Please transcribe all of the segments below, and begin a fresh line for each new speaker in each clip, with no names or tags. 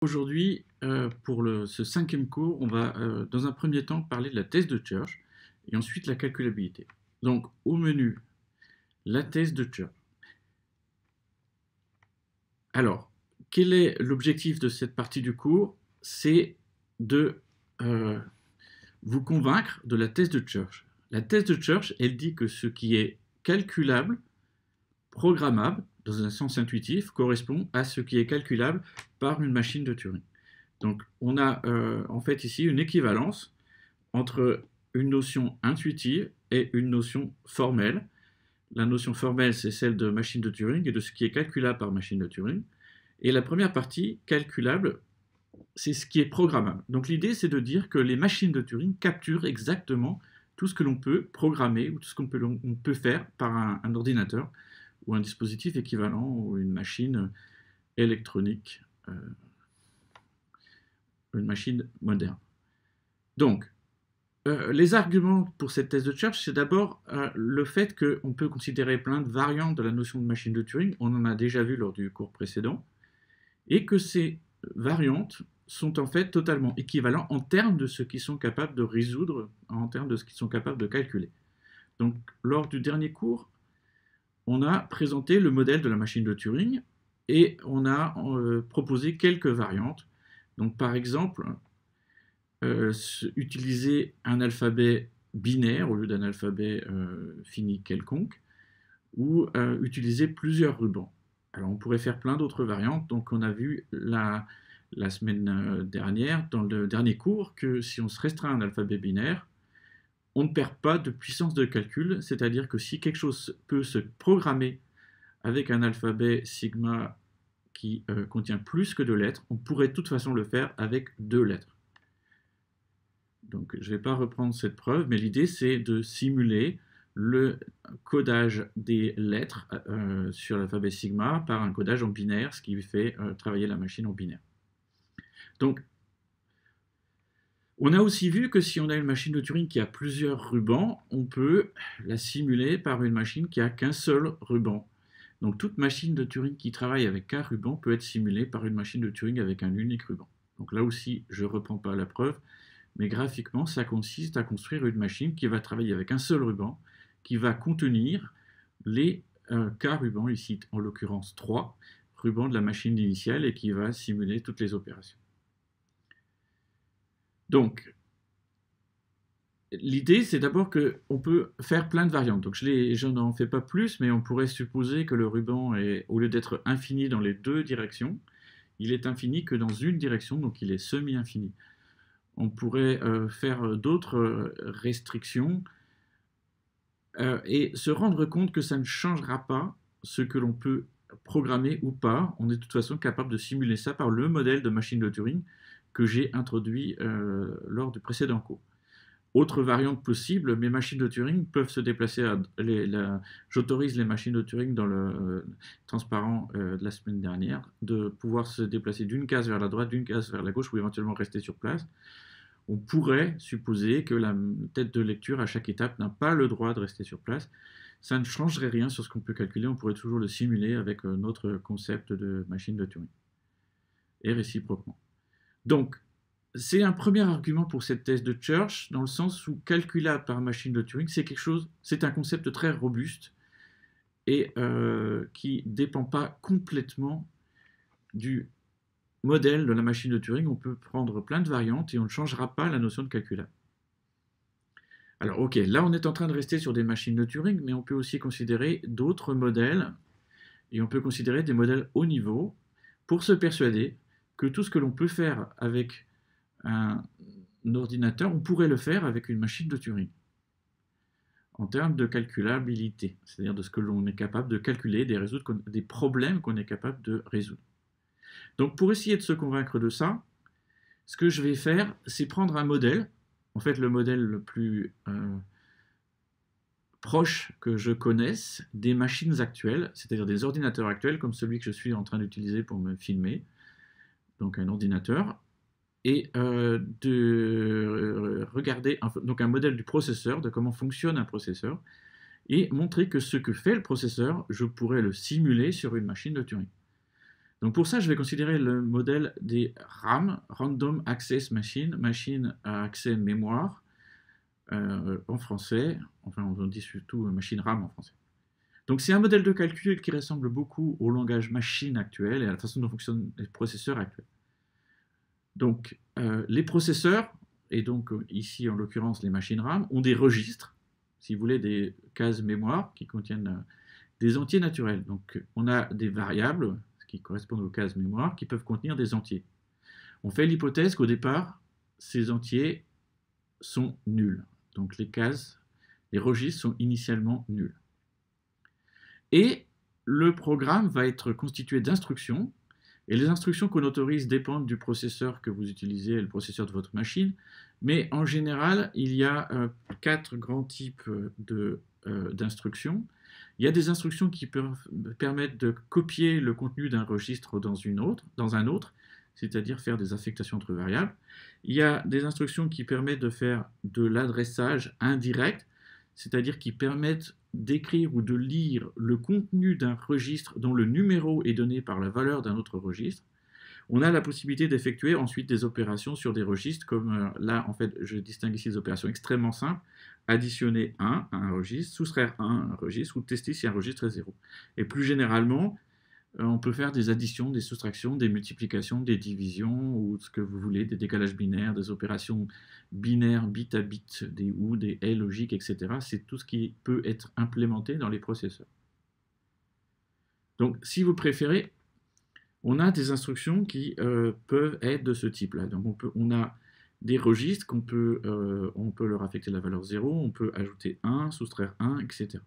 Aujourd'hui, pour ce cinquième cours, on va dans un premier temps parler de la thèse de Church et ensuite la calculabilité. Donc au menu, la thèse de Church. Alors, quel est l'objectif de cette partie du cours? C'est de vous convaincre de la thèse de Church. La thèse de Church, elle dit que ce qui est calculable, programmable, dans un sens intuitif, correspond à ce qui est calculable par une machine de Turing. Donc on a en fait ici une équivalence entre une notion intuitive et une notion formelle. La notion formelle, c'est celle de machine de Turing et de ce qui est calculable par machine de Turing. Et la première partie, calculable, c'est ce qui est programmable. Donc l'idée, c'est de dire que les machines de Turing capturent exactement tout ce que l'on peut programmer ou tout ce qu'on peut faire par un ordinateur ou un dispositif équivalent ou une machine électronique, une machine moderne. Donc, les arguments pour cette thèse de Church, c'est d'abord le fait qu'on peut considérer plein de variantes de la notion de machine de Turing, on en a déjà vu lors du cours précédent, et que ces variantes sont en fait totalement équivalentes en termes de ce qu'ils sont capables de résoudre, en termes de ce qu'ils sont capables de calculer. Donc, lors du dernier cours, on a présenté le modèle de la machine de Turing et on a proposé quelques variantes. Donc, par exemple, utiliser un alphabet binaire au lieu d'un alphabet fini quelconque, ou utiliser plusieurs rubans. Alors on pourrait faire plein d'autres variantes, donc on a vu la semaine dernière, dans le dernier cours, que si on se restreint à un alphabet binaire, on ne perd pas de puissance de calcul, c'est-à-dire que si quelque chose peut se programmer avec un alphabet sigma qui contient plus que 2 lettres, on pourrait de toute façon le faire avec 2 lettres. Donc je ne vais pas reprendre cette preuve, mais l'idée c'est de simuler le codage des lettres sur l'alphabet sigma par un codage en binaire, ce qui fait travailler la machine en binaire. Donc on a aussi vu que si on a une machine de Turing qui a plusieurs rubans, on peut la simuler par une machine qui a qu'un seul ruban. Donc toute machine de Turing qui travaille avec un ruban peut être simulée par une machine de Turing avec un unique ruban. Donc là aussi, je ne reprends pas la preuve, mais graphiquement, ça consiste à construire une machine qui va travailler avec un seul ruban, qui va contenir les k rubans, ici en l'occurrence 3 rubans de la machine initiale, et qui va simuler toutes les opérations. Donc, l'idée, c'est d'abord qu'on peut faire plein de variantes. Donc, je n'en fais pas plus, mais on pourrait supposer que le ruban est, au lieu d'être infini dans les deux directions, il est infini que dans une direction, donc il est semi-infini. On pourrait faire d'autres restrictions et se rendre compte que ça ne changera pas ce que l'on peut programmer ou pas. On est de toute façon capable de simuler ça par le modèle de machine de Turing que j'ai introduit lors du précédent cours. Autre variante possible, mes machines de Turing peuvent se déplacer j'autorise les machines de Turing dans le transparent de la semaine dernière de pouvoir se déplacer d'une case vers la droite, d'une case vers la gauche, ou éventuellement rester sur place. On pourrait supposer que la tête de lecture à chaque étape n'a pas le droit de rester sur place. Ça ne changerait rien sur ce qu'on peut calculer, on pourrait toujours le simuler avec notre concept de machine de Turing. Et réciproquement. Donc, c'est un premier argument pour cette thèse de Church, dans le sens où calculable par machine de Turing, c'est un concept très robuste et qui ne dépend pas complètement du modèle de la machine de Turing. On peut prendre plein de variantes et on ne changera pas la notion de calculable. Alors ok, là on est en train de rester sur des machines de Turing, mais on peut aussi considérer d'autres modèles, et on peut considérer des modèles haut niveau, pour se persuader que tout ce que l'on peut faire avec un ordinateur, on pourrait le faire avec une machine de Turing, en termes de calculabilité, c'est-à-dire de ce que l'on est capable de calculer, des problèmes qu'on est capable de résoudre. Donc pour essayer de se convaincre de ça, ce que je vais faire, c'est prendre un modèle, en fait le modèle le plus proche que je connaisse des machines actuelles, c'est-à-dire des ordinateurs actuels, comme celui que je suis en train d'utiliser pour me filmer, donc un ordinateur, et de regarder donc un modèle du processeur, de comment fonctionne un processeur, et montrer que ce que fait le processeur, je pourrais le simuler sur une machine de Turing. Donc pour ça, je vais considérer le modèle des RAM, Random Access Machine, machine à accès mémoire, en français. Enfin, on dit surtout machine RAM en français. Donc c'est un modèle de calcul qui ressemble beaucoup au langage machine actuel et à la façon dont fonctionnent les processeurs actuels. Donc les processeurs, et donc ici en l'occurrence les machines RAM, ont des registres, si vous voulez, des cases mémoire qui contiennent des entiers naturels. Donc on a des variables, qui correspondent aux cases mémoire, qui peuvent contenir des entiers. On fait l'hypothèse qu'au départ, ces entiers sont nuls. Donc les registres sont initialement nuls. Et le programme va être constitué d'instructions, et les instructions qu'on autorise dépendent du processeur que vous utilisez et le processeur de votre machine, mais en général, il y a 4 grands types d'instructions. Il y a des instructions qui peuvent permettre de copier le contenu d'un registre dans un autre, c'est-à-dire faire des affectations entre variables. Il y a des instructions qui permettent de faire de l'adressage indirect, c'est-à-dire qui permettent d'écrire ou de lire le contenu d'un registre dont le numéro est donné par la valeur d'un autre registre. On a la possibilité d'effectuer ensuite des opérations sur des registres, comme là, en fait, je distingue ici des opérations extrêmement simples, additionner 1 à un registre, soustraire 1 à un registre, ou tester si un registre est 0. Et plus généralement, on peut faire des additions, des soustractions, des multiplications, des divisions, ou ce que vous voulez, des décalages binaires, des opérations binaires, bit à bit, des OU, des et logiques, etc. C'est tout ce qui peut être implémenté dans les processeurs. Donc, si vous préférez, on a des instructions qui peuvent être de ce type-là. Donc on a des registres on peut leur affecter la valeur 0, on peut ajouter 1, soustraire 1, etc.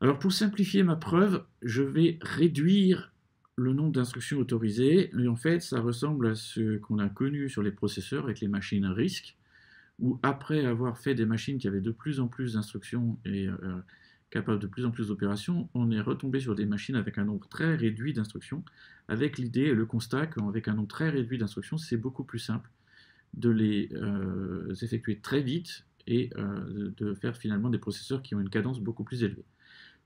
Alors pour simplifier ma preuve, je vais réduire le nombre d'instructions autorisées, et en fait ça ressemble à ce qu'on a connu sur les processeurs avec les machines RISC, où après avoir fait des machines qui avaient de plus en plus d'instructions et capable de plus en plus d'opérations, on est retombé sur des machines avec un nombre très réduit d'instructions, avec l'idée et le constat qu'avec un nombre très réduit d'instructions, c'est beaucoup plus simple de les effectuer très vite et de faire finalement des processeurs qui ont une cadence beaucoup plus élevée.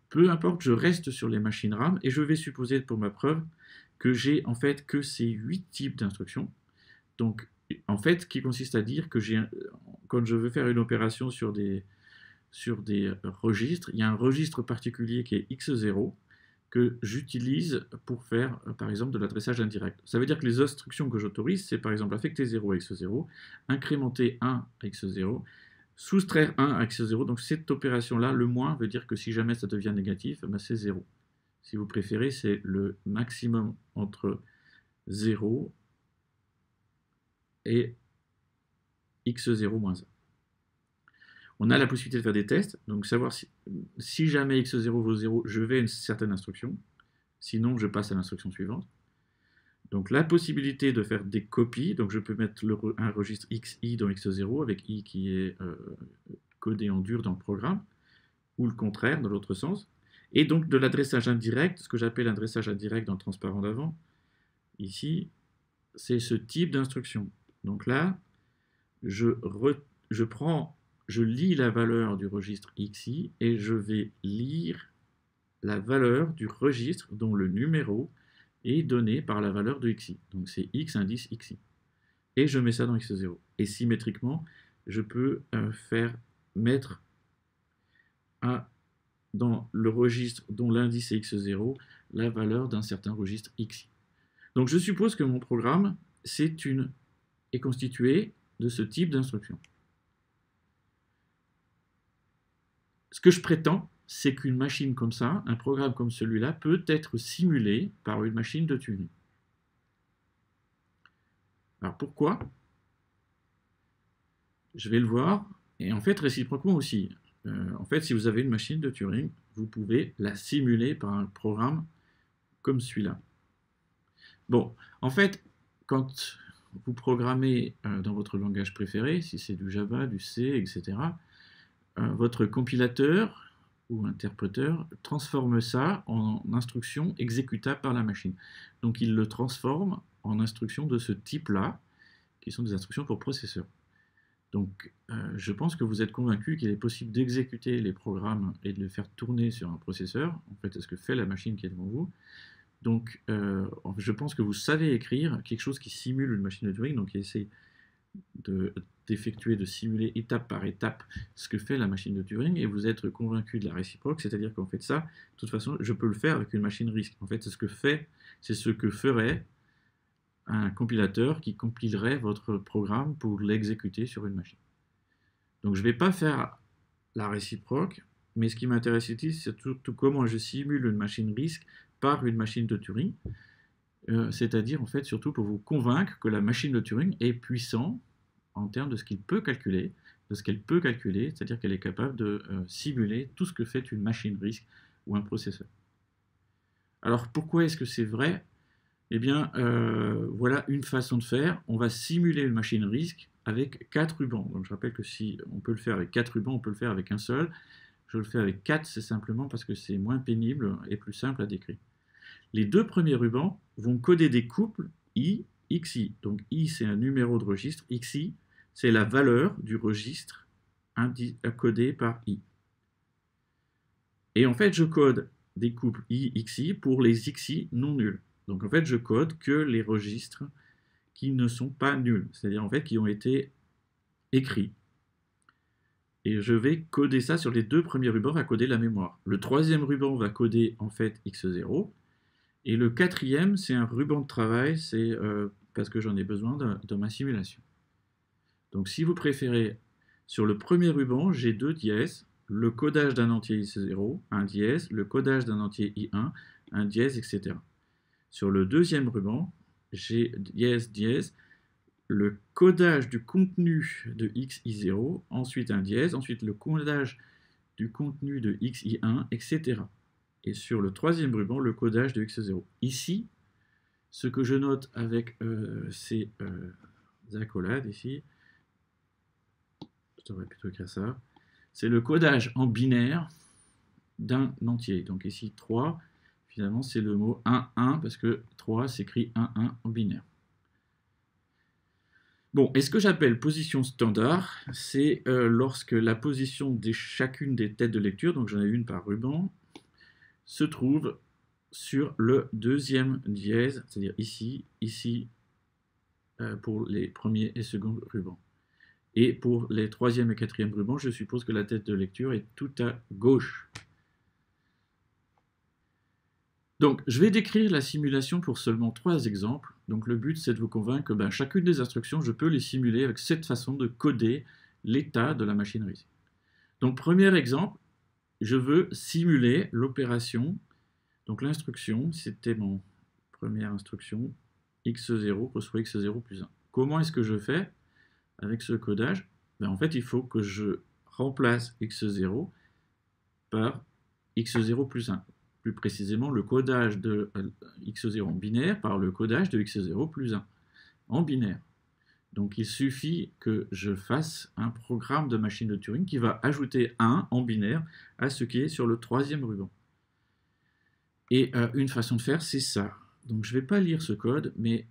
Peu importe, je reste sur les machines RAM et je vais supposer pour ma preuve que j'ai en fait que ces 8 types d'instructions. Donc en fait, qui consiste à dire que quand je veux faire une opération sur des registres, il y a un registre particulier qui est x0 que j'utilise pour faire, par exemple, de l'adressage indirect. Ça veut dire que les instructions que j'autorise, c'est par exemple affecter 0 à x0, incrémenter 1 à x0, soustraire 1 à x0. Donc cette opération-là, le moins veut dire que si jamais ça devient négatif, ben c'est 0. Si vous préférez, c'est le maximum entre 0 et x0 moins 1. On a la possibilité de faire des tests, donc savoir si jamais x0 vaut 0, je vais à une certaine instruction, sinon je passe à l'instruction suivante. Donc la possibilité de faire des copies, donc je peux mettre un registre xi dans x0 avec i qui est codé en dur dans le programme, ou le contraire dans l'autre sens, et donc de l'adressage indirect, ce que j'appelle l'adressage indirect dans le transparent d'avant, ici, c'est ce type d'instruction. Donc là, je lis la valeur du registre xi et je vais lire la valeur du registre dont le numéro est donné par la valeur de xi. Donc c'est x indice xi. Et je mets ça dans x0. Et symétriquement, je peux mettre dans le registre dont l'indice est x0 la valeur d'un certain registre xi. Donc je suppose que mon programme est constitué de ce type d'instruction. Ce que je prétends, c'est qu'une machine comme ça, un programme comme celui-là, peut être simulé par une machine de Turing. Alors pourquoi? Je vais le voir, et en fait réciproquement aussi. En fait, si vous avez une machine de Turing, vous pouvez la simuler par un programme comme celui-là. Bon, en fait, quand vous programmez dans votre langage préféré, si c'est du Java, du C, etc., votre compilateur ou interpréteur transforme ça en instruction exécutable par la machine. Donc il le transforme en instructions de ce type-là, qui sont des instructions pour processeur. Donc je pense que vous êtes convaincu qu'il est possible d'exécuter les programmes et de les faire tourner sur un processeur. En fait, c'est ce que fait la machine qui est devant vous. Donc, je pense que vous savez écrire quelque chose qui simule une machine de Turing, donc essayer d'effectuer, de simuler étape par étape ce que fait la machine de Turing, et vous êtes convaincu de la réciproque, c'est-à-dire qu'en fait ça, de toute façon, je peux le faire avec une machine RISC. En fait, c'est ce que ferait un compilateur qui compilerait votre programme pour l'exécuter sur une machine. Donc je ne vais pas faire la réciproque, mais ce qui m'intéresse ici, c'est surtout comment je simule une machine RISC par une machine de Turing, c'est-à-dire en fait surtout pour vous convaincre que la machine de Turing est puissante en termes de ce qu'il peut calculer, de ce qu'elle peut calculer, c'est-à-dire qu'elle est capable de simuler tout ce que fait une machine RISC ou un processeur. Alors pourquoi est-ce que c'est vrai? Eh bien, voilà une façon de faire. On va simuler une machine RISC avec 4 rubans. Donc je rappelle que si on peut le faire avec 4 rubans, on peut le faire avec un seul. Je le fais avec 4, c'est simplement parce que c'est moins pénible et plus simple à décrire. Les 2 premiers rubans vont coder des couples I, XI. Donc I, c'est un numéro de registre. XI, c'est la valeur du registre codé par I. Et en fait, je code des couples I, XI pour les XI non nuls. Donc en fait, je code que les registres qui ne sont pas nuls, c'est-à-dire en fait qui ont été écrits. Et je vais coder ça sur les 2 premiers rubans, va coder la mémoire. Le 3e ruban va coder en fait X0. Et le 4e, c'est un ruban de travail, c'est parce que j'en ai besoin dans ma simulation. Donc si vous préférez, sur le premier ruban, j'ai 2 dièses, le codage d'un entier X0, un dièse, le codage d'un entier I1, un dièse, etc. Sur le 2e ruban, j'ai dièse, dièse, le codage du contenu de XI0, ensuite un dièse, ensuite le codage du contenu de XI1, etc. Et sur le 3e ruban, le codage de X0. Ici, ce que je note avec ces accolades ici, je devrais plutôt écrire ça, c'est le codage en binaire d'un entier. Donc ici 3, finalement c'est le mot 1, 1, parce que 3 s'écrit 1, 1 en binaire. Bon, et ce que j'appelle position standard, c'est lorsque la position de chacune des têtes de lecture, donc j'en ai une par ruban, se trouve sur le 2e dièse, c'est-à-dire ici, ici, pour les premiers et seconds rubans. Et pour les 3e et 4e rubans, je suppose que la tête de lecture est tout à gauche. Donc, je vais décrire la simulation pour seulement 3 exemples. Donc, le but, c'est de vous convaincre que chacune des instructions, je peux les simuler avec cette façon de coder l'état de la machine RISC. Donc, premier exemple, je veux simuler l'opération. Donc, l'instruction, c'était mon première instruction, x0 reçoit x0 plus 1. Comment est-ce que je fais avec ce codage? En fait, il faut que je remplace x0 par x0 plus 1. Plus précisément, le codage de x0 en binaire par le codage de x0 plus 1 en binaire. Donc il suffit que je fasse un programme de machine de Turing qui va ajouter 1 en binaire à ce qui est sur le 3e ruban. Et une façon de faire, c'est ça. Donc je ne vais pas lire ce code, mais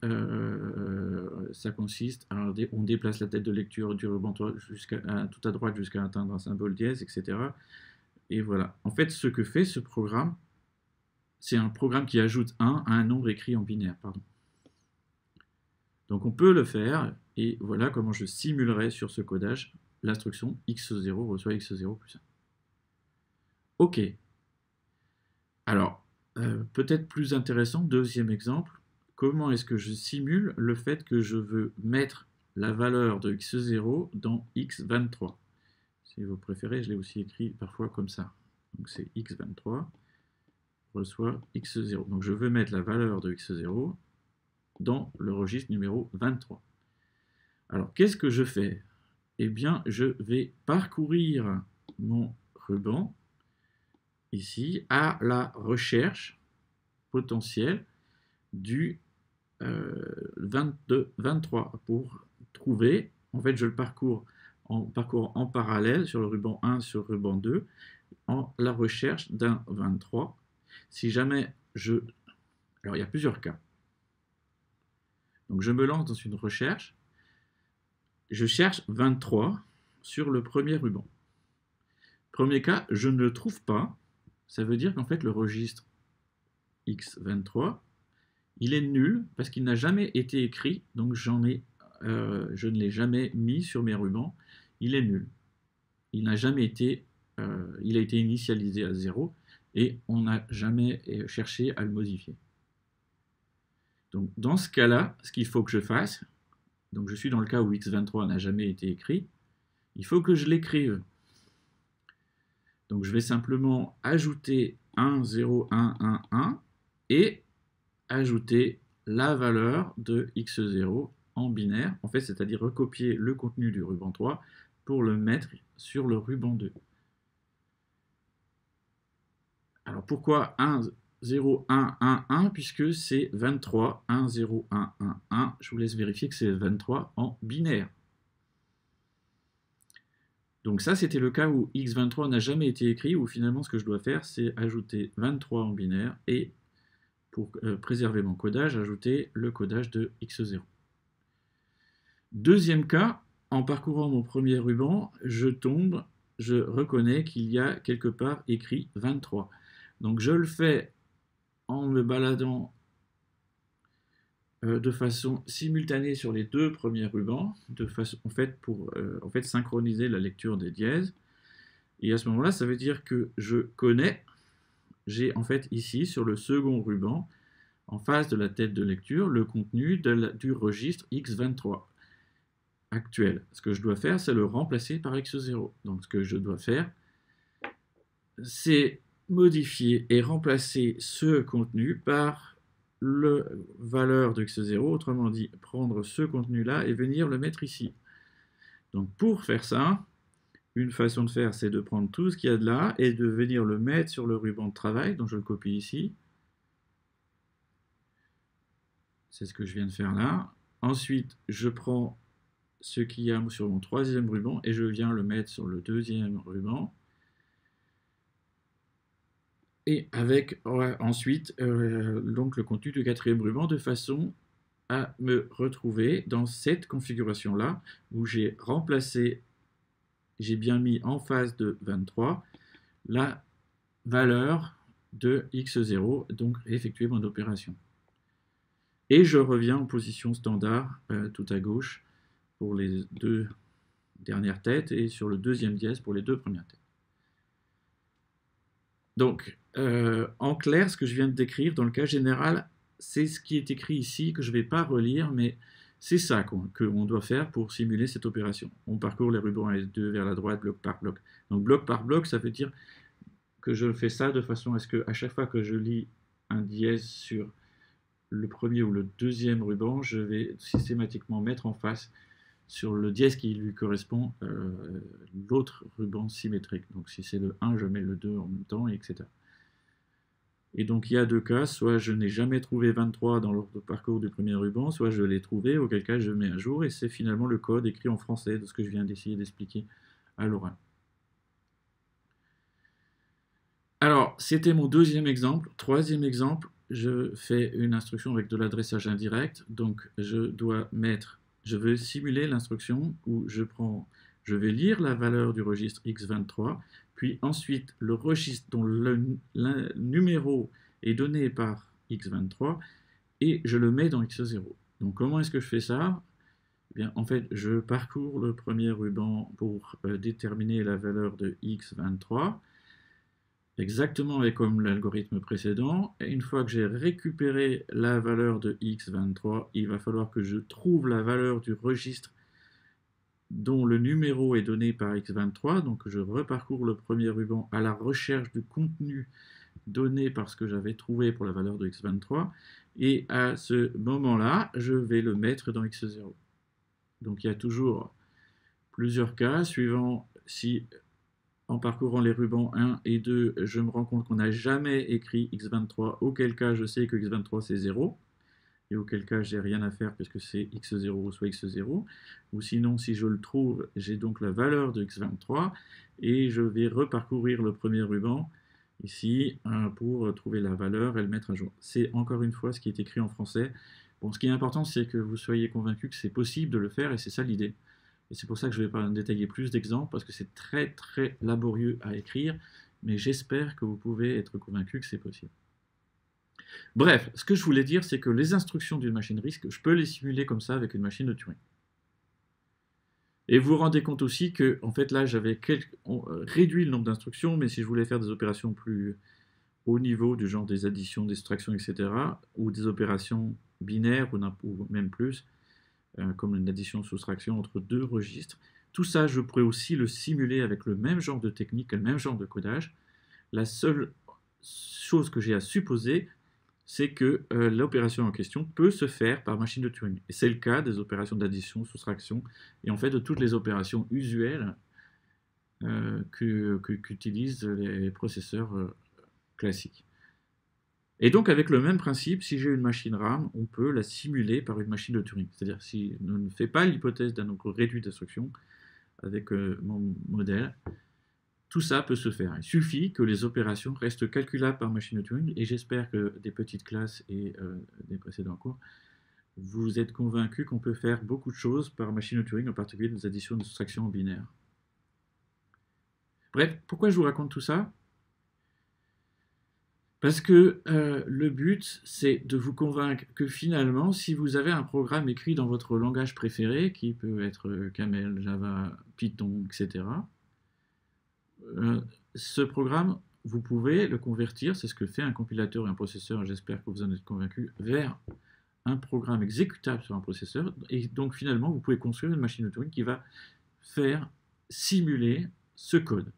ça consiste à on déplace la tête de lecture du ruban tout à droite jusqu'à atteindre un symbole dièse, etc. Et voilà. En fait, ce que fait ce programme, c'est un programme qui ajoute 1 à un nombre écrit en binaire. Pardon. Donc on peut le faire, et voilà comment je simulerai sur ce codage l'instruction x0 reçoit x0 plus 1. Ok. Alors, peut-être plus intéressant, 2e exemple, comment est-ce que je simule le fait que je veux mettre la valeur de x0 dans x23. Si vous préférez, je l'ai aussi écrit parfois comme ça. Donc c'est x23 reçoit x0. Donc je veux mettre la valeur de x0 dans le registre numéro 23. Alors qu'est-ce que je fais? Eh bien, je vais parcourir mon ruban ici à la recherche potentielle du 23 pour trouver, en fait je le parcours en parallèle sur le ruban 1 sur le ruban 2 en la recherche d'un 23. Si jamais alors il y a plusieurs cas. Donc je me lance dans une recherche, je cherche 23 sur le premier ruban. Premier cas, je ne le trouve pas, ça veut dire qu'en fait le registre x23, il est nul parce qu'il n'a jamais été écrit, donc je ne l'ai jamais mis sur mes rubans, il est nul. Il n'a jamais été, il a été initialisé à 0 et on n'a jamais cherché à le modifier. Donc dans ce cas-là, ce qu'il faut que je fasse, donc je suis dans le cas où x23 n'a jamais été écrit, il faut que je l'écrive. Donc je vais simplement ajouter 1, 0, 1, 1, 1 et ajouter la valeur de x0 en binaire, en fait, c'est-à-dire recopier le contenu du ruban 3 pour le mettre sur le ruban 2. Alors pourquoi 1, 0, 1, 1, 1 puisque c'est 23, 1, 0, 1, 1, 1. Je vous laisse vérifier que c'est 23 en binaire. Donc ça, c'était le cas où x23 n'a jamais été écrit, où finalement ce que je dois faire, c'est ajouter 23 en binaire et pour préserver mon codage, ajouter le codage de x0. Deuxième cas, en parcourant mon premier ruban, je reconnais qu'il y a quelque part écrit 23. Donc je le fais en me baladant de façon simultanée sur les deux premiers rubans, pour synchroniser la lecture des dièses. Et à ce moment-là, ça veut dire que je connais, j'ai en fait ici, sur le second ruban, en face de la tête de lecture, le contenu du registre x23 actuel. Ce que je dois faire, c'est le remplacer par x0. Donc ce que je dois faire, c'est modifier et remplacer ce contenu par la valeur de x0, autrement dit, prendre ce contenu-là et venir le mettre ici. Donc pour faire ça, une façon de faire, c'est de prendre tout ce qu'il y a de là et de venir le mettre sur le ruban de travail, donc je le copie ici. C'est ce que je viens de faire là. Ensuite, je prends ce qu'il y a sur mon troisième ruban et je viens le mettre sur le deuxième ruban. Et avec ensuite donc le contenu du quatrième ruban de façon à me retrouver dans cette configuration-là où j'ai remplacé, j'ai bien mis en face de 23 la valeur de x0, donc effectuer mon opération. Et je reviens en position standard tout à gauche pour les deux dernières têtes et sur le deuxième dièse pour les deux premières têtes. Donc, en clair, ce que je viens de décrire, dans le cas général, c'est ce qui est écrit ici, que je ne vais pas relire, mais c'est ça qu'on doit faire pour simuler cette opération. On parcourt les rubans 1 et 2 vers la droite, bloc par bloc. Donc, bloc par bloc, ça veut dire que je fais ça de façon à ce qu'à chaque fois que je lis un dièse sur le premier ou le deuxième ruban, je vais systématiquement mettre en face sur le dièse qui lui correspond l'autre ruban symétrique. Donc si c'est le 1, je mets le 2 en même temps, etc. Et donc il y a deux cas, soit je n'ai jamais trouvé 23 dans le parcours du premier ruban, soit je l'ai trouvé, auquel cas je mets un jour, et c'est finalement le code écrit en français de ce que je viens d'essayer d'expliquer à l'oral. Alors, c'était mon deuxième exemple. Troisième exemple, je fais une instruction avec de l'adressage indirect, donc je veux simuler l'instruction où je vais lire la valeur du registre x23, puis ensuite le registre dont le numéro est donné par x23, et je le mets dans x0. Donc comment est-ce que je fais ça? Eh bien, en fait, je parcours le premier ruban pour déterminer la valeur de x23, exactement comme l'algorithme précédent. Et une fois que j'ai récupéré la valeur de x23, il va falloir que je trouve la valeur du registre dont le numéro est donné par x23. Donc je reparcours le premier ruban à la recherche du contenu donné par ce que j'avais trouvé pour la valeur de x23. Et à ce moment-là, je vais le mettre dans x0. Donc il y a toujours plusieurs cas, suivant si en parcourant les rubans 1 et 2, je me rends compte qu'on n'a jamais écrit x23, auquel cas je sais que x23 c'est 0, et auquel cas j'ai rien à faire puisque c'est x0 soit x0, ou sinon si je le trouve, j'ai donc la valeur de x23, et je vais reparcourir le premier ruban ici pour trouver la valeur et le mettre à jour. C'est encore une fois ce qui est écrit en français. Bon, ce qui est important, c'est que vous soyez convaincu que c'est possible de le faire, et c'est ça l'idée. Et c'est pour ça que je ne vais pas détailler plus d'exemples, parce que c'est très très laborieux à écrire, mais j'espère que vous pouvez être convaincu que c'est possible. Bref, ce que je voulais dire, c'est que les instructions d'une machine RISC, je peux les simuler comme ça avec une machine de Turing. Et vous vous rendez compte aussi que, en fait, là, j'avais réduit le nombre d'instructions, mais si je voulais faire des opérations plus haut niveau, du genre des additions, des soustractions, etc., ou des opérations binaires, ou même plus, comme une addition-soustraction entre deux registres, tout ça, je pourrais aussi le simuler avec le même genre de technique, le même genre de codage. La seule chose que j'ai à supposer, c'est que l'opération en question peut se faire par machine de Turing. Et c'est le cas des opérations d'addition, soustraction, et en fait de toutes les opérations usuelles qu'utilisent les processeurs classiques. Et donc avec le même principe, si j'ai une machine RAM, on peut la simuler par une machine de Turing. C'est-à-dire si on ne fait pas l'hypothèse d'un nombre réduit d'instructions avec mon modèle, tout ça peut se faire. Il suffit que les opérations restent calculables par machine de Turing, et j'espère que des petites classes et des précédents cours, vous êtes convaincus qu'on peut faire beaucoup de choses par machine de Turing, en particulier des additions de soustractions en binaire. Bref, pourquoi je vous raconte tout ça? Parce que le but, c'est de vous convaincre que finalement, si vous avez un programme écrit dans votre langage préféré, qui peut être Camel, Java, Python, etc., ce programme, vous pouvez le convertir, c'est ce que fait un compilateur et un processeur, j'espère que vous en êtes convaincus, vers un programme exécutable sur un processeur. Et donc finalement, vous pouvez construire une machine de Turing qui va faire simuler ce code.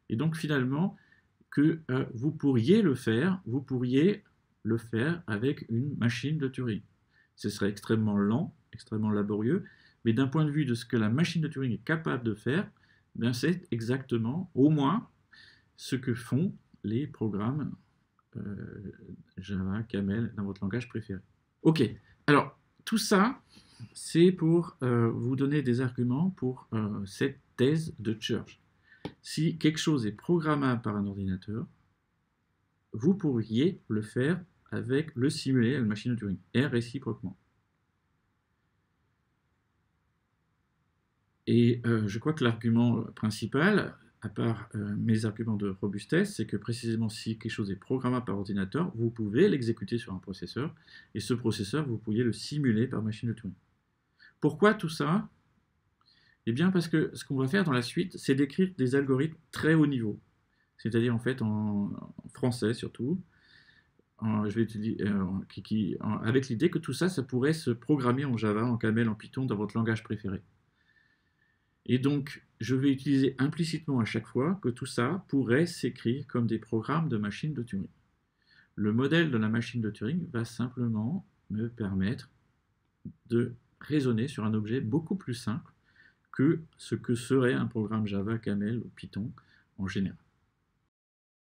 Et donc finalement, que vous pourriez le faire avec une machine de Turing. Ce serait extrêmement lent, extrêmement laborieux, mais d'un point de vue de ce que la machine de Turing est capable de faire, bien c'est exactement, au moins, ce que font les programmes Java, Camel, dans votre langage préféré. Ok, alors tout ça, c'est pour vous donner des arguments pour cette thèse de Church. Si quelque chose est programmable par un ordinateur, vous pourriez le faire avec le simuler à une machine de Turing, et réciproquement. Et je crois que l'argument principal, à part mes arguments de robustesse, c'est que précisément si quelque chose est programmable par ordinateur, vous pouvez l'exécuter sur un processeur, et ce processeur, vous pourriez le simuler par machine de Turing. Pourquoi tout ça? Eh bien parce que ce qu'on va faire dans la suite, c'est d'écrire des algorithmes très haut niveau, c'est-à-dire en fait en français surtout, je vais utiliser, avec l'idée que tout ça, ça pourrait se programmer en Java, en Camel, en Python, dans votre langage préféré. Et donc, je vais utiliser implicitement à chaque fois que tout ça pourrait s'écrire comme des programmes de machine de Turing. Le modèle de la machine de Turing va simplement me permettre de raisonner sur un objet beaucoup plus simple que ce que serait un programme Java, Camel ou Python en général.